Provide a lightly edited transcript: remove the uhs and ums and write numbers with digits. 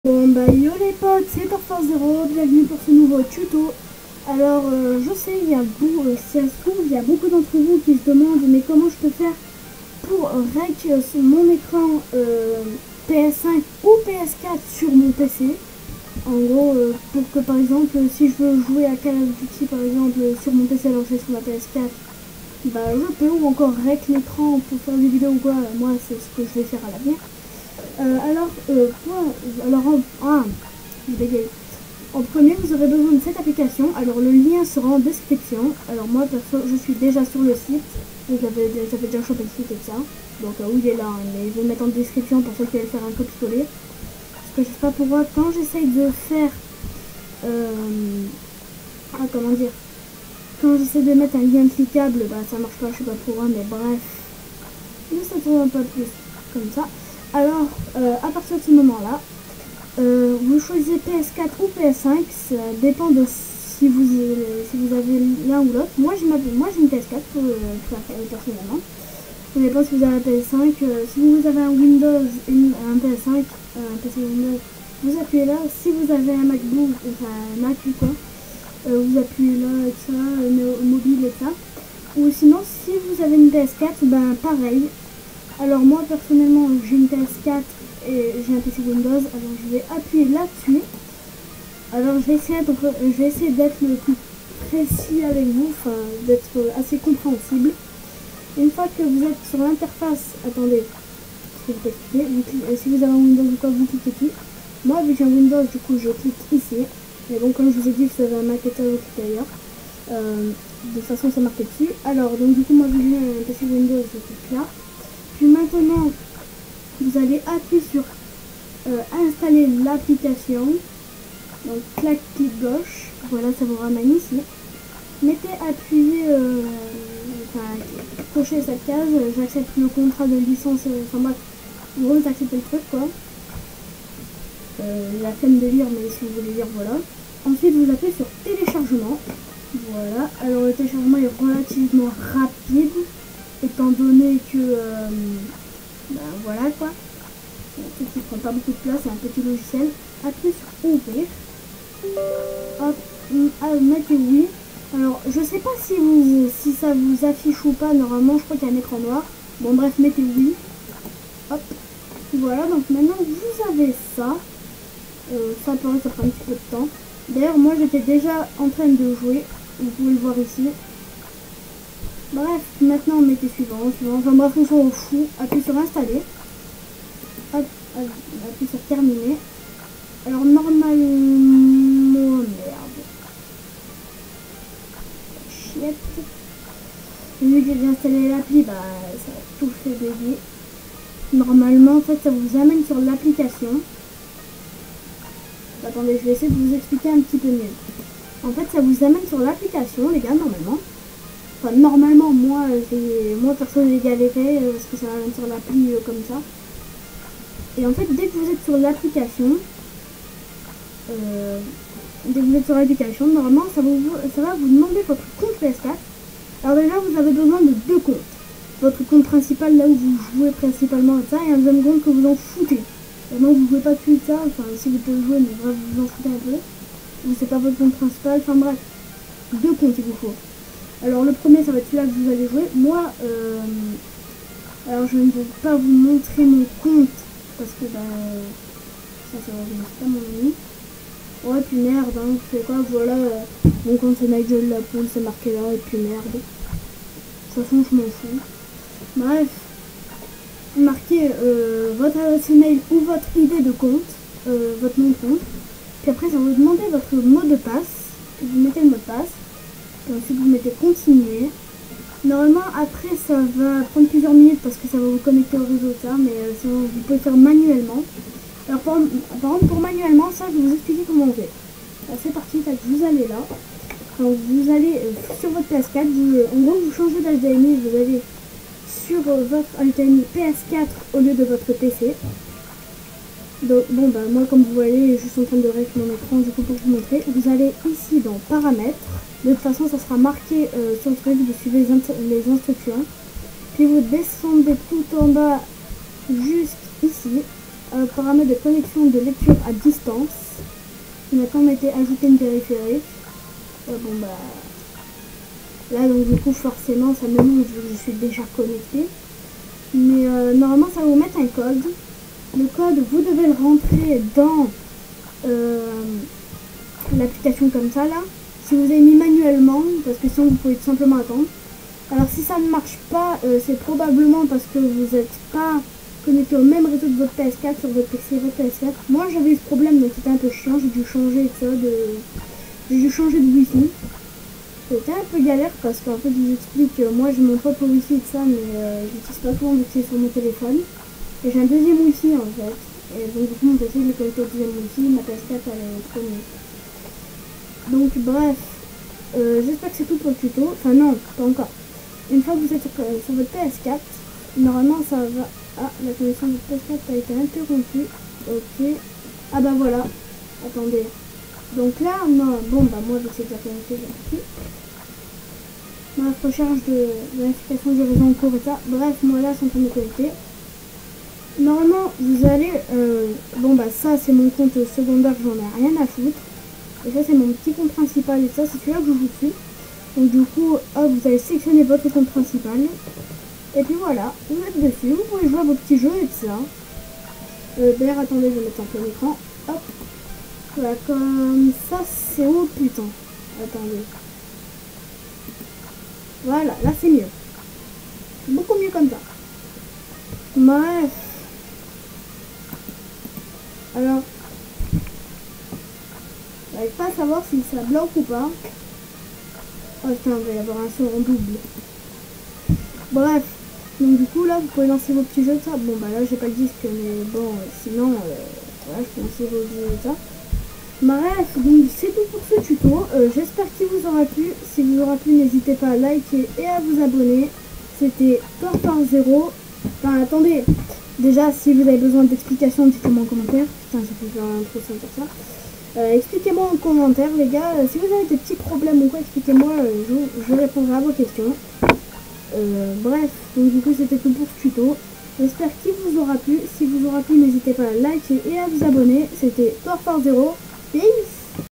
Bon bah yo les potes, c'est Torforce0, bienvenue pour ce nouveau tuto. Alors je sais, si ça se trouve, il y a beaucoup d'entre vous qui se demandent mais comment je peux faire pour rec sur mon écran PS5 ou PS4 sur mon PC. En gros, pour que par exemple, si je veux jouer à Call of Duty par exemple sur mon PC alors que j'ai sur ma PS4, bah je peux, ou encore rec l'écran pour faire des vidéos ou quoi, moi c'est ce que je vais faire à l'avenir. Je bégaye. En premier, vous aurez besoin de cette application. Alors, le lien sera en description. Alors, moi, perso, je suis déjà sur le site. Donc, j'avais déjà chopé le site et tout ça. Donc, oui, il est là. Hein, mais je vais le mettre en description pour ceux qui veulent faire un copier-coller. Parce que je sais pas pourquoi, quand j'essaye de faire... comment dire, quand j'essaie de mettre un lien cliquable, bah, ça marche pas, je sais pas pourquoi, mais bref. Ne s'attendons pas plus comme ça. Alors, à partir de ce moment-là, vous choisissez PS4 ou PS5, ça dépend de si vous avez l'un ou l'autre. Moi j'ai une PS4 personnellement. Ça dépend si vous avez un PS5. Si vous avez un Windows, un PS5, un PC Windows, vous appuyez là. Si vous avez un MacBook, enfin un Mac ou quoi, vous appuyez là et ça, mobile et ça. Ou sinon, si vous avez une PS4, ben pareil. Alors moi personnellement j'ai une PS4 et j'ai un PC Windows, alors je vais appuyer là-dessus. Alors je vais essayer d'être le plus précis avec vous, enfin d'être assez compréhensible. Une fois que vous êtes sur l'interface, attendez, si vous avez un Windows ou quoi, vous cliquez dessus. Moi vu que j'ai un Windows, du coup je clique ici. Mais bon, comme je vous ai dit, vous avez un Mac et ça, vous cliquez ailleurs. De toute façon c'est marqué dessus. Alors donc du coup moi vu que j'ai un PC Windows, je clique là. Puis maintenant, vous allez appuyer sur installer l'application. Donc clac, clic gauche. Voilà, ça vous ramène ici. Mettez appuyez, cochez cette case. J'accepte le contrat de licence. Enfin bref, en gros, vous acceptez le truc quoi. La peine de lire, mais si vous voulez lire, voilà. Ensuite, vous appuyez sur téléchargement. Voilà. Alors le téléchargement est relativement rapide. Étant donné que ben voilà quoi, tout qui prend pas beaucoup de place, c'est un petit logiciel. Appuyez sur ouvrir, hop, mettez oui. Alors je sais pas si ça vous affiche ou pas, normalement je crois qu'il y a un écran noir. Bon bref, mettez oui, hop, voilà. Donc maintenant vous avez ça. Ça prend un petit peu de temps. D'ailleurs moi j'étais déjà en train de jouer, vous pouvez le voir ici. Bref, maintenant on mettez suivant. Enfin bref, on s'en fout. Appuyez sur installer. Hop, appuyez sur terminer. Alors normalement, merde. Chiette. Vu que j'ai installé l'appli, bah ça a tout fait bugger. Normalement, en fait, ça vous amène sur l'application. Attendez, je vais essayer de vous expliquer un petit peu mieux. En fait, ça vous amène sur l'application, les gars, normalement. Enfin, normalement, moi perso j'ai galéré parce que ça va sur l'appli comme ça. Et en fait, dès que vous êtes sur l'application, normalement, ça va vous demander votre compte PS4. Alors déjà, vous avez besoin de deux comptes. Votre compte principal, là où vous jouez principalement et ça, et un deuxième compte que vous en foutez. Vraiment, vous ne pouvez pas tuer ça, enfin, si vous pouvez jouer, mais bref, vous en foutez un peu. Ou c'est pas votre compte principal, enfin bref. Deux comptes, il vous faut. Alors le premier ça va être celui-là que vous allez jouer. Moi, alors je ne vais pas vous montrer mon compte parce que bah, ça va venir pas mon ami. Ouais puis merde, hein, je fais quoi, voilà, mon compte c'est Nigel la poule, c'est marqué là, et puis merde. De toute façon je m'en fous. Bref, marquez votre adresse email ou votre idée de compte, votre nom de compte. Puis après ça va vous demander votre mot de passe. Vous mettez le mot de passe. Et ensuite vous mettez continuer. Normalement après ça va prendre plusieurs minutes parce que ça va vous connecter au réseau ça, mais sinon vous pouvez faire manuellement. Alors par exemple pour manuellement ça je vais vous expliquer comment on fait. C'est parti, vous allez là. Donc vous allez sur votre PS4, en gros vous changez d'HDMI, vous allez sur votre HDMI PS4 au lieu de votre PC. Donc bon bah moi comme vous voyez je suis en train de régler mon écran du coup pour vous montrer. Vous allez ici dans paramètres. De toute façon ça sera marqué sur le truc, vous suivez les instructions. Puis vous descendez tout en bas jusqu'ici. paramètres de connexion de lecture à distance. On a quand même été ajouté une périphérique. Bon bah là donc du coup forcément ça me montre que je suis déjà connecté. Mais normalement ça va vous mettre un code. Le code vous devez le rentrer dans l'application comme ça là. Si vous avez mis manuellement, parce que sinon vous pouvez tout simplement attendre. Alors si ça ne marche pas, c'est probablement parce que vous n'êtes pas connecté au même réseau de votre PS4 sur votre PC et votre PS4. Moi j'avais eu ce problème donc c'était un peu chiant, j'ai dû changer de wifi. C'était un peu galère parce qu'en fait je vous explique, moi j'ai mon propre wifi et tout ça mais j'utilise pas souvent vu que c'est sur mon téléphone. Et j'ai un deuxième wifi en fait. Et donc du coup mon PC je l'ai connecté au deuxième wifi, ma PS4 elle est trop mieux. Donc bref, j'espère que c'est tout pour le tuto. Enfin non, pas encore. Une fois que vous êtes sur votre PS4, normalement ça va... Ah, la connexion de votre PS4 a été interrompue. Ok. Ah bah voilà. Attendez. Donc là, non, bon bah moi je sais déjà connecté, j'ai reçu. Ma recherche de vérification du réseau en cours et ça. Bref, moi là, c'est en train de me connecter. Normalement, vous allez... bon bah ça c'est mon compte secondaire, j'en ai rien à foutre. Et ça c'est mon petit compte principal et ça c'est celui-là que je vous suis. Donc du coup, hop, vous allez sélectionner votre compte principal. Et puis voilà, vous êtes dessus, vous pouvez jouer à vos petits jeux et tout ça. D'ailleurs, attendez, je vais mettre en plein écran. Hop. Voilà, comme ça, c'est... Oh putain. Attendez. Voilà, là c'est mieux. Beaucoup mieux comme ça. Bref. Alors, j'arrive pas à savoir si ça bloque ou pas. Oh putain, il va y avoir un son en double. Bref. Donc du coup là vous pouvez lancer vos petits jeux de ça. Bon bah là j'ai pas le disque mais bon sinon voilà, je peux lancer vos jeux de ça. Bref, donc c'est tout pour ce tuto. J'espère qu'il vous aura plu. Si vous aura plu, n'hésitez pas à liker et à vous abonner. C'était Peur0. Enfin attendez, déjà si vous avez besoin d'explications, dites-moi en commentaire. Putain j'ai pu faire un trop sans dire ça. Expliquez-moi en commentaire les gars. Si vous avez des petits problèmes ou quoi, expliquez-moi, je répondrai à vos questions. Bref, donc du coup c'était tout pour ce tuto. J'espère qu'il vous aura plu. Si vous aura plu, n'hésitez pas à liker et à vous abonner. C'était Peur0. Peace.